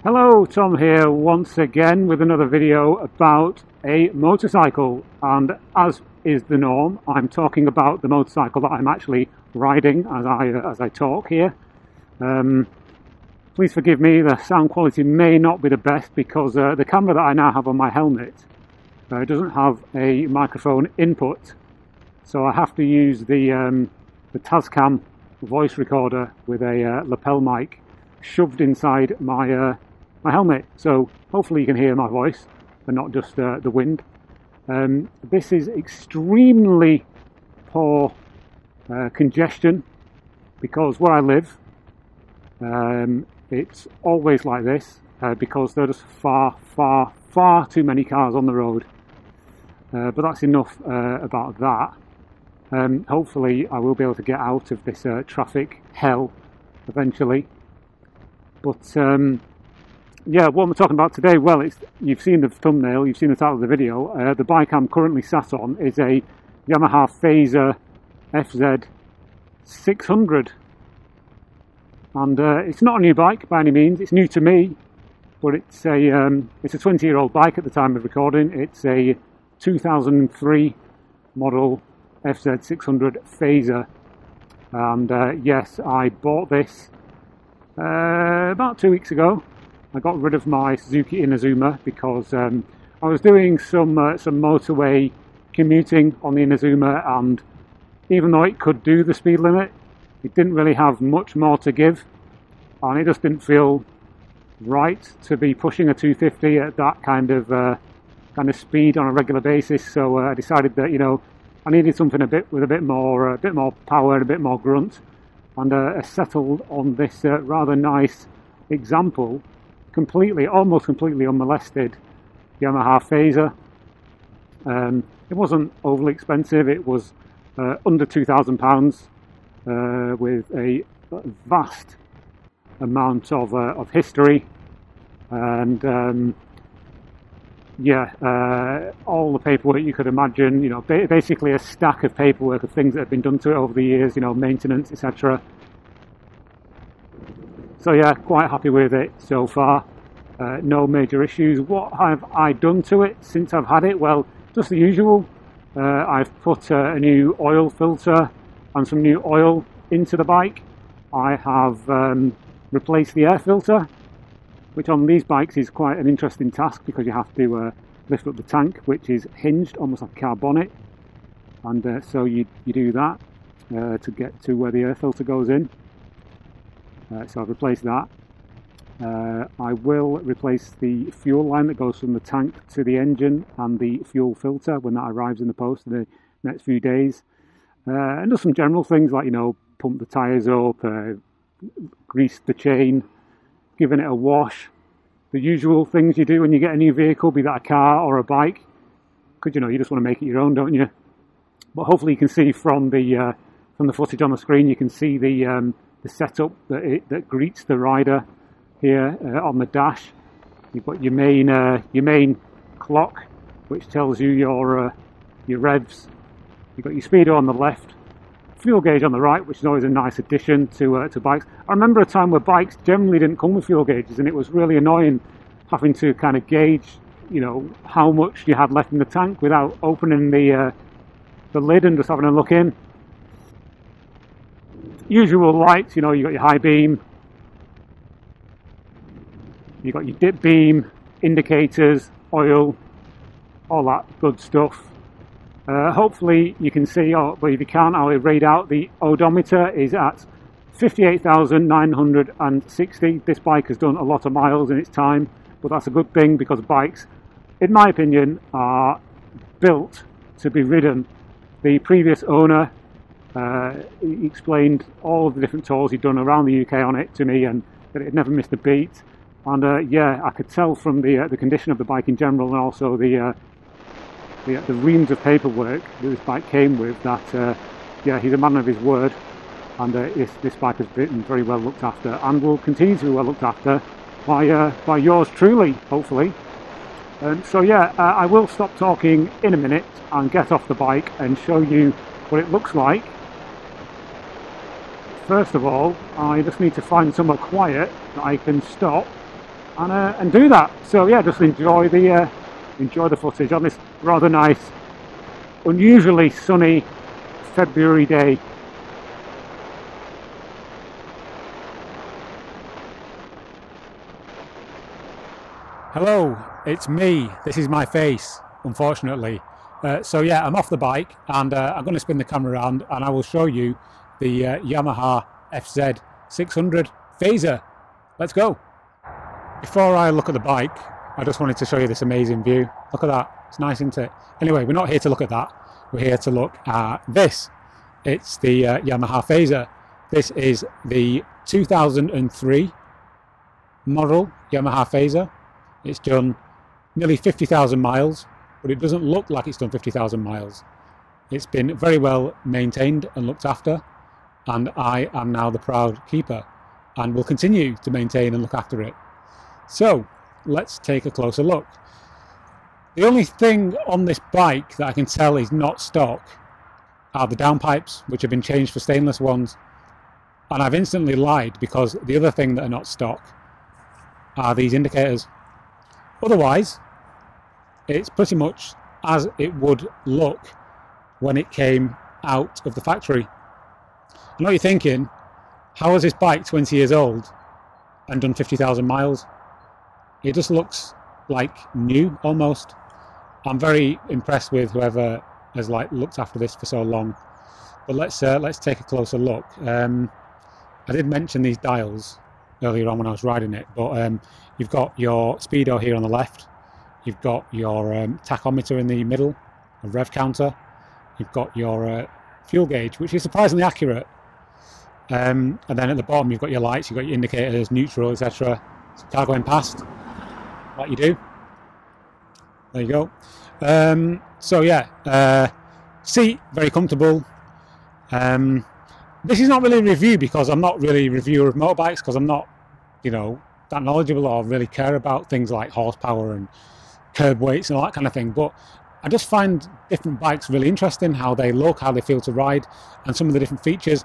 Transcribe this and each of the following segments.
Hello, Tom here once again with another video about a motorcycle, and as is the norm, I'm talking about the motorcycle that I'm actually riding as I talk here. Please forgive me, the sound quality may not be the best because the camera that I now have on my helmet doesn't have a microphone input, so I have to use the Tascam voice recorder with a lapel mic shoved inside my helmet, so hopefully you can hear my voice and not just the wind. This is extremely poor congestion because where I live it's always like this because there are just far too many cars on the road, but that's enough about that. Hopefully I will be able to get out of this traffic hell eventually, but yeah, what I'm talking about today, well, you've seen the thumbnail, you've seen the title of the video. The bike I'm currently sat on is a Yamaha Fazer FZ 600. And it's not a new bike by any means, it's new to me, but it's a 20-year-old bike at the time of recording. It's a 2003 model FZ 600 Fazer. And yes, I bought this about 2 weeks ago. I got rid of my Suzuki Inazuma because I was doing some motorway commuting on the Inazuma, and even though it could do the speed limit, it didn't really have much more to give, and it just didn't feel right to be pushing a 250 at that kind of speed on a regular basis. So I decided that, you know, I needed something with a bit more power and a bit more grunt, and I settled on this rather nice example, almost completely unmolested Yamaha Fazer. It wasn't overly expensive, it was under £2,000 with a vast amount of history, and yeah, all the paperwork you could imagine, you know, basically a stack of paperwork of things that have been done to it over the years, you know, maintenance, etc. So yeah, quite happy with it so far. No major issues. What have I done to it since I've had it? Well, just the usual. I've put a new oil filter and some new oil into the bike. I have replaced the air filter, which on these bikes is quite an interesting task because you have to lift up the tank, which is hinged almost like a car bonnet, and so you do that to get to where the air filter goes in. So I've replaced that. I will replace the fuel line that goes from the tank to the engine and the fuel filter when that arrives in the post in the next few days. And just some general things like, you know, pump the tyres up, grease the chain, giving it a wash. The usual things you do when you get a new vehicle, be that a car or a bike, because, you know, you just want to make it your own, don't you? But hopefully you can see from the footage on the screen, you can see the setup that greets the rider here on the dash. You've got your main clock, which tells you your revs. You've got your speedo on the left, fuel gauge on the right, which is always a nice addition to bikes. I remember a time where bikes generally didn't come with fuel gauges, and it was really annoying having to kind of gauge, you know, how much you had left in the tank without opening the lid and just having a look in. Usual lights, you know, you got your high beam, you got your dip beam, indicators, oil, all that good stuff. Hopefully you can see, but if you can't, I'll read out the odometer is at 58,960. This bike has done a lot of miles in its time, but that's a good thing because bikes, in my opinion, are built to be ridden. The previous owner he explained all of the different tours he'd done around the UK on it to me, and that it never missed a beat. And yeah, I could tell from the condition of the bike in general, and also the reams of paperwork that this bike came with, that yeah, he's a man of his word, and this bike has been very well looked after and will continue to be well looked after by yours truly, hopefully. So yeah, I will stop talking in a minute and get off the bike and show you what it looks like. First of all, I just need to find somewhere quiet that I can stop and do that. So yeah, just enjoy the footage on this rather nice, unusually sunny February day. Hello, it's me. This is my face, unfortunately. So yeah, I'm off the bike, and I'm going to spin the camera around and I will show you the Yamaha FZ 600 Fazer. Let's go. Before I look at the bike, I just wanted to show you this amazing view. Look at that, it's nice, isn't it? Anyway, we're not here to look at that, we're here to look at this. It's the Yamaha Fazer. This is the 2003 model Yamaha Fazer. It's done nearly 50,000 miles, but it doesn't look like it's done 50,000 miles. It's been very well maintained and looked after, and I am now the proud keeper and will continue to maintain and look after it. So let's take a closer look. The only thing on this bike that I can tell is not stock are the downpipes, which have been changed for stainless ones. And I've instantly lied, because the other thing that are not stock are these indicators. Otherwise, it's pretty much as it would look when it came out of the factory. I know you're thinking, how is this bike 20 years old and done 50,000 miles? It just looks like new almost. I'm very impressed with whoever has looked after this for so long. But let's take a closer look. I did mention these dials earlier on when I was riding it, but you've got your speedo here on the left, you've got your tachometer in the middle, a rev counter, you've got your fuel gauge, which is surprisingly accurate, and then at the bottom you've got your lights, you've got your indicators, neutral, etc. So car going past, like you do. There you go. So yeah, seat very comfortable. This is not really a review, because I'm not really a reviewer of motorbikes, because I'm not, you know, that knowledgeable or really care about things like horsepower and curb weights and all that kind of thing. But I just find different bikes really interesting, how they look, how they feel to ride, and some of the different features.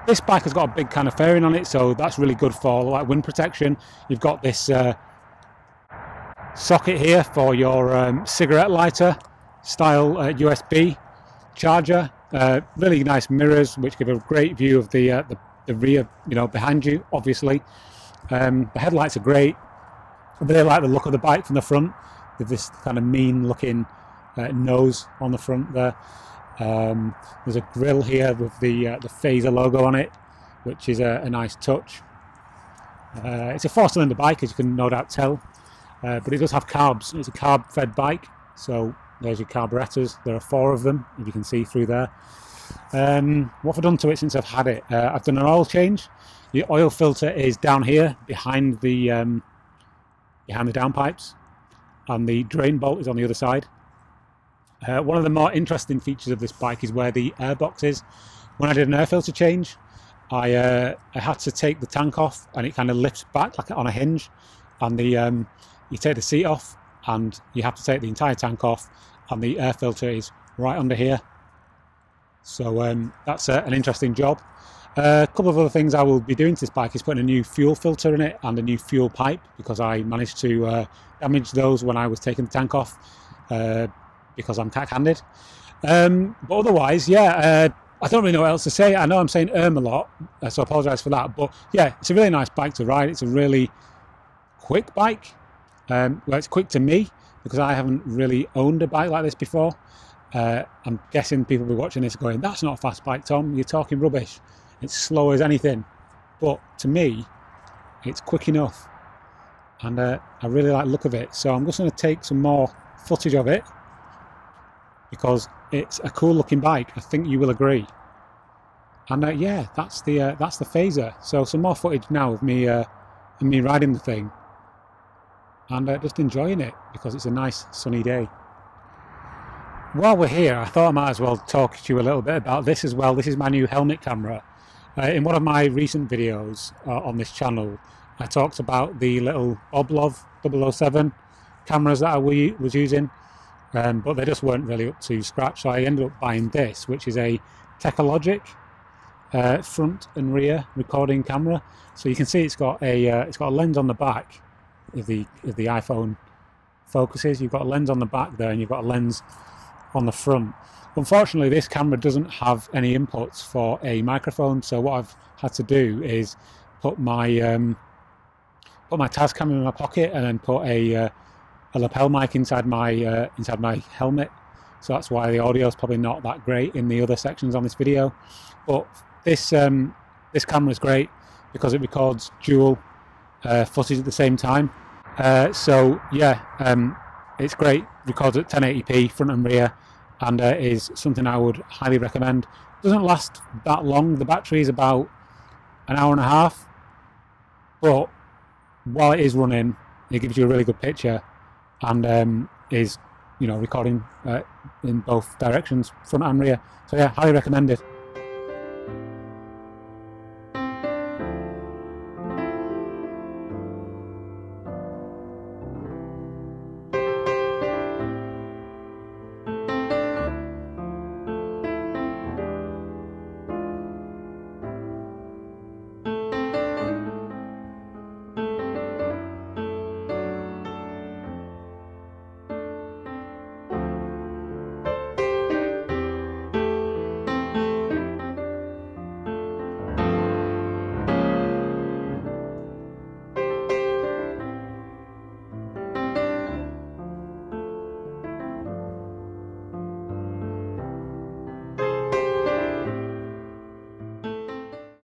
This bike has got a big kind of fairing on it, so that's really good for like wind protection. You've got this socket here for your cigarette lighter style USB charger. Really nice mirrors, which give a great view of the rear, you know, behind you, obviously. The headlights are great. I really like the look of the bike from the front, with this kind of mean looking nose on the front there. There's a grille here with the Fazer logo on it, which is a nice touch. It's a 4-cylinder bike, as you can no doubt tell, but it does have carbs. It's a carb fed bike, so there's your carburetors. There are 4 of them, if you can see through there. What have I done to it since I've had it? I've done an oil change. The oil filter is down here behind the downpipes, and the drain bolt is on the other side. One of the more interesting features of this bike is where the airbox is. When I did an air filter change, I had to take the tank off, and it kind of lifts back like on a hinge, and you take the seat off, and you have to take the entire tank off, and the air filter is right under here. So that's an interesting job. A couple of other things I will be doing to this bike is putting a new fuel filter in it and a new fuel pipe, because I managed to damage those when I was taking the tank off, because I'm cack-handed. But otherwise, yeah, I don't really know what else to say. I know I'm saying a lot, so I apologise for that. But yeah, it's a really nice bike to ride. It's a really quick bike. Well, it's quick to me, because I haven't really owned a bike like this before. I'm guessing people will be watching this going, that's not a fast bike, Tom, you're talking rubbish. It's slow as anything. But to me, it's quick enough. And I really like the look of it. So I'm just going to take some more footage of it, because it's a cool looking bike. I think you will agree. And yeah, that's the Fazer. So some more footage now of me riding the thing, and just enjoying it, because it's a nice sunny day. While we're here, I thought I might as well talk to you a little bit about this as well. This is my new helmet camera. In one of my recent videos on this channel, I talked about the little Oblov 007 cameras that I was using, but they just weren't really up to scratch. So I ended up buying this, which is a Technologic front and rear recording camera. So you can see it's got a lens on the back. If the iPhone focuses, you've got a lens on the back there, and you've got a lens on the front. Unfortunately, this camera doesn't have any inputs for a microphone. So what I've had to do is put my Tascam in my pocket, and then put a lapel mic inside my helmet. So that's why the audio is probably not that great in the other sections on this video. But this camera is great because it records dual footage at the same time. So yeah, it's great. Records at 1080p front and rear, and is something I would highly recommend. Doesn't last that long. The battery is about an hour and a half, but while it is running, it gives you a really good picture, and is, you know, recording in both directions, front and rear. So yeah, highly recommended.